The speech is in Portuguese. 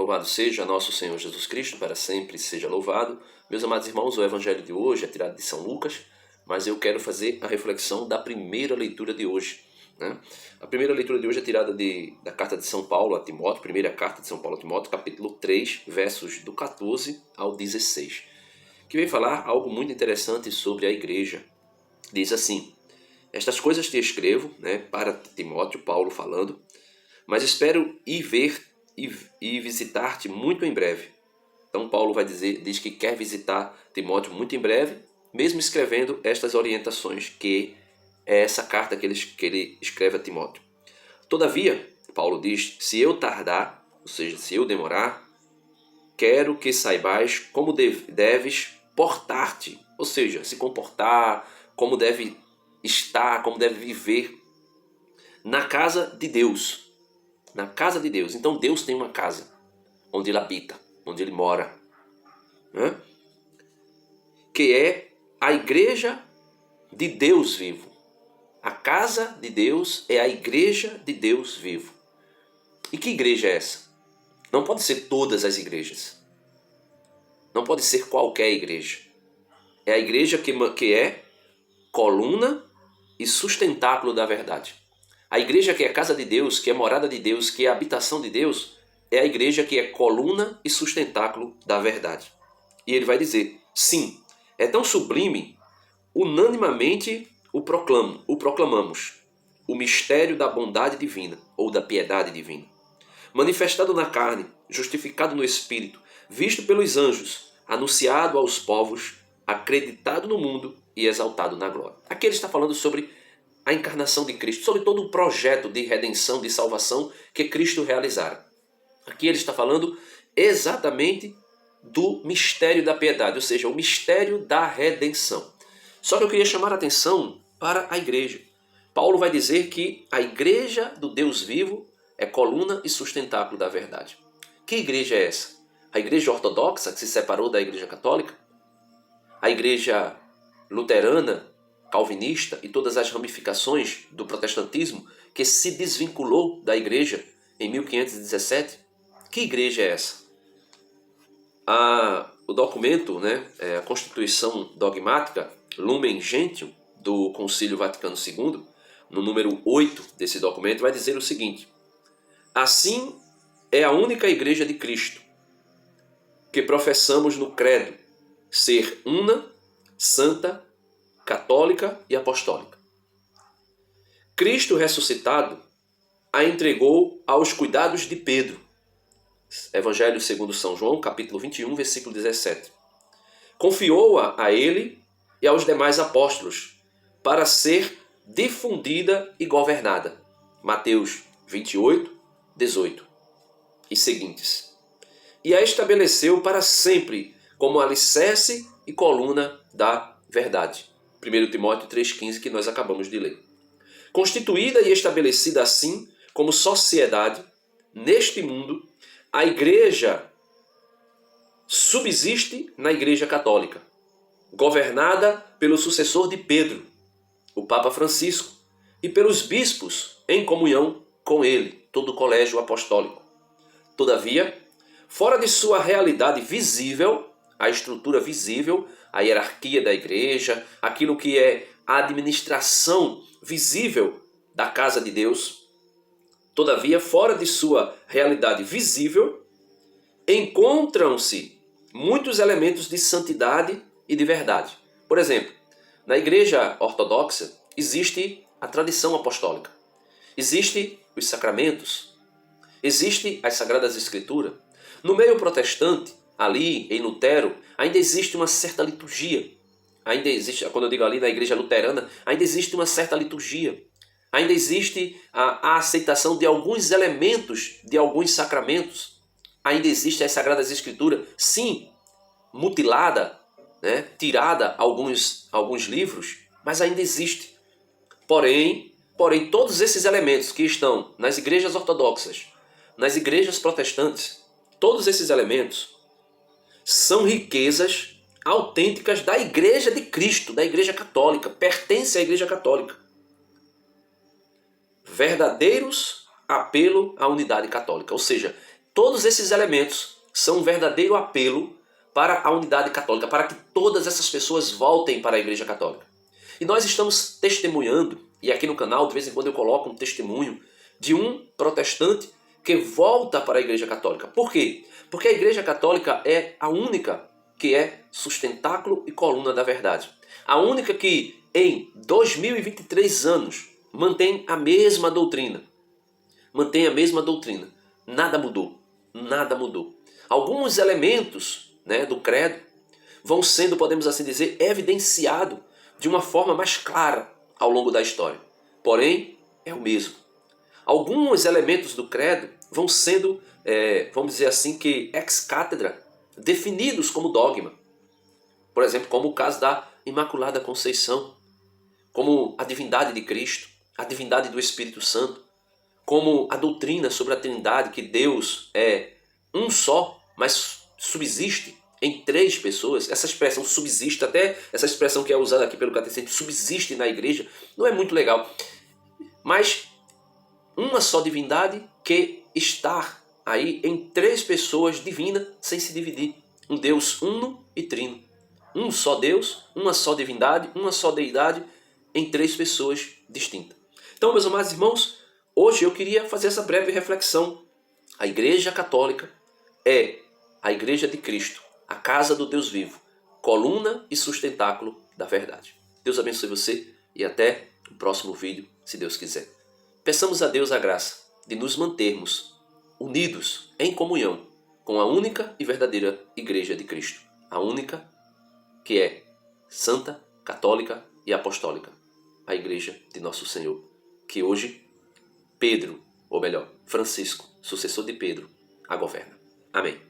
Louvado seja nosso Senhor Jesus Cristo, para sempre seja louvado. Meus amados irmãos, o evangelho de hoje é tirado de São Lucas, mas eu quero fazer a reflexão da primeira leitura de hoje, né? A primeira leitura de hoje é tirada da carta de São Paulo a Timóteo, primeira carta de São Paulo a Timóteo, capítulo 3, versos do 14 ao 16, que vem falar algo muito interessante sobre a igreja. Diz assim: estas coisas te escrevo, né, para Timóteo, Paulo falando, mas espero ir ver e visitar-te muito em breve. Então Paulo diz que quer visitar Timóteo muito em breve, mesmo escrevendo estas orientações, que é essa carta que ele escreve a Timóteo. Todavia, Paulo diz, se eu tardar, ou seja, se eu demorar, quero que saibais como deves portar-te, ou seja, se comportar, como deve estar, como deve viver na casa de Deus. Na casa de Deus. Então Deus tem uma casa onde ele habita, onde ele mora, né? Que é a igreja de Deus vivo. A casa de Deus é a igreja de Deus vivo. E que igreja é essa? Não pode ser todas as igrejas. Não pode ser qualquer igreja. É a igreja que é coluna e sustentáculo da verdade. A igreja que é a casa de Deus, que é morada de Deus, que é a habitação de Deus, é a igreja que é coluna e sustentáculo da verdade. E ele vai dizer, sim, é tão sublime, unanimemente o proclamamos, o mistério da bondade divina, ou da piedade divina, manifestado na carne, justificado no Espírito, visto pelos anjos, anunciado aos povos, acreditado no mundo e exaltado na glória. Aqui ele está falando sobre a encarnação de Cristo, sobre todo o projeto de redenção, de salvação que Cristo realizara. Aqui ele está falando exatamente do mistério da piedade, ou seja, o mistério da redenção. Só que eu queria chamar a atenção para a igreja. Paulo vai dizer que a igreja do Deus vivo é coluna e sustentáculo da verdade. Que igreja é essa? A igreja ortodoxa, que se separou da igreja católica? A igreja luterana, calvinista e todas as ramificações do protestantismo que se desvinculou da igreja em 1517? Que igreja é essa? O documento, a Constituição Dogmática Lumen Gentium do Concílio Vaticano II, no número 8 desse documento, vai dizer o seguinte: assim é a única igreja de Cristo, que professamos no credo ser una, santa, católica e apostólica. Cristo ressuscitado a entregou aos cuidados de Pedro. Evangelho segundo São João, capítulo 21, versículo 17. Confiou-a a ele e aos demais apóstolos para ser difundida e governada. Mateus 28, 18 e seguintes. E a estabeleceu para sempre como alicerce e coluna da verdade. 1 Timóteo 3,15, que nós acabamos de ler. Constituída e estabelecida assim como sociedade, neste mundo, a igreja subsiste na Igreja Católica, governada pelo sucessor de Pedro, o Papa Francisco, e pelos bispos em comunhão com ele, todo o colégio apostólico. Todavia, fora de sua realidade visível, a estrutura visível, a hierarquia da igreja, aquilo que é a administração visível da casa de Deus, todavia, fora de sua realidade visível, encontram-se muitos elementos de santidade e de verdade. Por exemplo, na igreja ortodoxa existe a tradição apostólica, existe os sacramentos, existe as Sagradas Escrituras. No meio protestante, ali em Lutero, ainda existe uma certa liturgia. Ainda existe, quando eu digo ali na igreja luterana, ainda existe uma certa liturgia. Ainda existe a aceitação de alguns elementos, de alguns sacramentos. Ainda existe as Sagradas Escrituras, sim, mutilada, tirada alguns livros, mas ainda existe. Porém, todos esses elementos que estão nas igrejas ortodoxas, nas igrejas protestantes, todos esses elementos são riquezas autênticas da Igreja de Cristo, da Igreja Católica, pertence à Igreja Católica. Verdadeiros apelo à unidade católica, ou seja, todos esses elementos são um verdadeiro apelo para a unidade católica, para que todas essas pessoas voltem para a Igreja Católica. E nós estamos testemunhando, e aqui no canal de vez em quando eu coloco um testemunho de um protestante que volta para a Igreja Católica. Por quê? Porque a Igreja Católica é a única que é sustentáculo e coluna da verdade. A única que em 2023 anos mantém a mesma doutrina. Mantém a mesma doutrina. Nada mudou. Nada mudou. Alguns elementos, do credo vão sendo, podemos assim dizer, evidenciados de uma forma mais clara ao longo da história. Porém, é o mesmo. Alguns elementos do credo vão sendo, vamos dizer assim, que ex-cátedra, definidos como dogma. Por exemplo, como o caso da Imaculada Conceição, como a divindade de Cristo, a divindade do Espírito Santo, como a doutrina sobre a Trindade, que Deus é um só, mas subsiste em três pessoas. Essa expressão subsiste, até essa expressão que é usada aqui pelo catecismo, subsiste na igreja, não é muito legal. Mas uma só divindade que está aí em três pessoas divinas sem se dividir. Um Deus uno e trino. Um só Deus, uma só divindade, uma só deidade em três pessoas distintas. Então, meus amados irmãos, hoje eu queria fazer essa breve reflexão. A Igreja Católica é a Igreja de Cristo, a casa do Deus vivo, coluna e sustentáculo da verdade. Deus abençoe você e até o próximo vídeo, se Deus quiser. Peçamos a Deus a graça de nos mantermos unidos em comunhão com a única e verdadeira Igreja de Cristo, a única que é santa, católica e apostólica, a Igreja de Nosso Senhor, que hoje Pedro, ou melhor, Francisco, sucessor de Pedro, a governa. Amém.